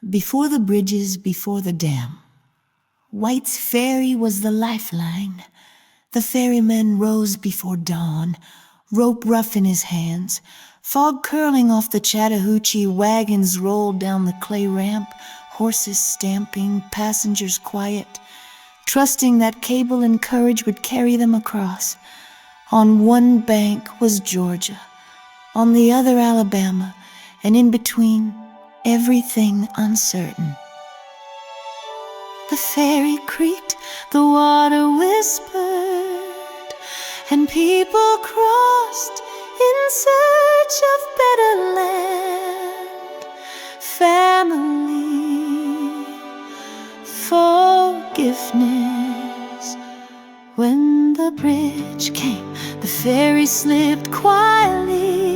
Before the bridges, before the dam, White's ferry was the lifeline. The ferryman rose before dawn, rope rough in his hands, fog curling off the Chattahoochee. Wagons rolled down the clay ramp, horses stamping, passengers quiet, trusting that cable and courage would carry them across. On one bank was Georgia, on the other Alabama, and in between, everything uncertain. The ferry creaked, the water whispered, and people crossed in search of better land. Family, forgiveness. When the bridge came, the ferry slipped quietly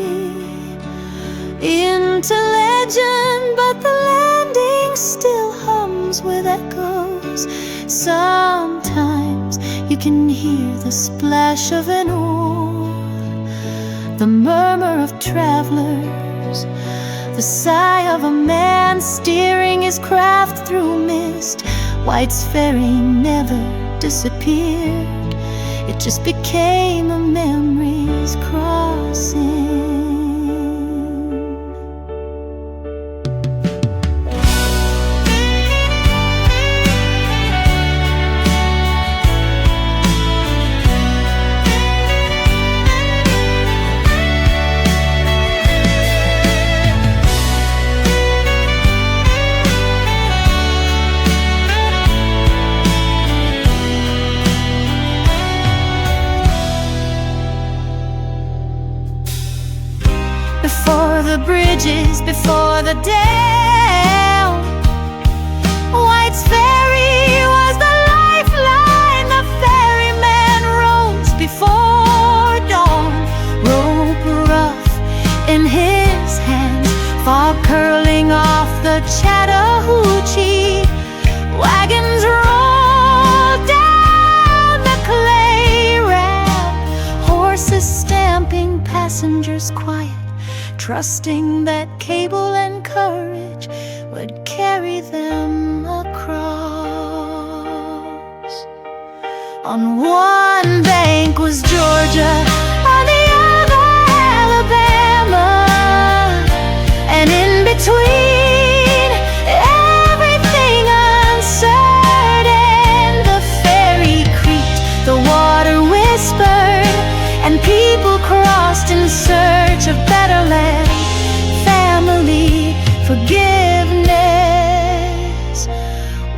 into legend, but the landing still hums with echoes. Sometimes you can hear the splash of an oar, the murmur of travelers, the sigh of a man steering his craft through mist. White's ferry never disappeared, it just became a memory's crossing. Before the bridges, before the dam, White's ferry was the lifeline. The ferryman rose before dawn, rope rough in his hands, fog curling off the Chattahoochee. Wagons rolled down the clay ramp, horses stamping, passengers quiet, trusting that cable and courage would carry them across. On one bank was Georgia, on the other Alabama, and in between, everything uncertain. The ferry creaked, the water whispered, and people crossed in search of better land. Family, forgiveness.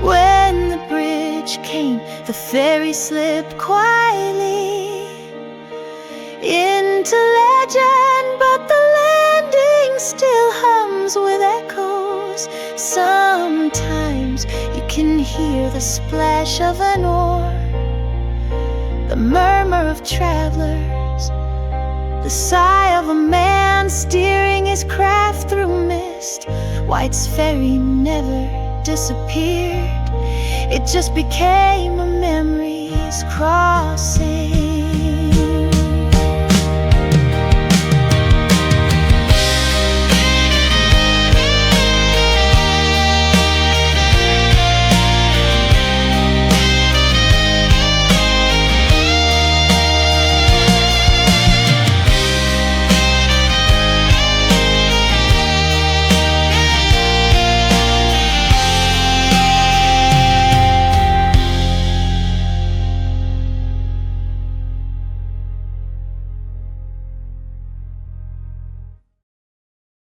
When the bridge came, the ferry slipped quietly into legend, but the landing still hums with echoes. Sometimes you can hear the splash of an oar, the murmur of travelers, the sigh of a man steering his craft through mist. White's ferry never disappeared, it just became a memory's crossing.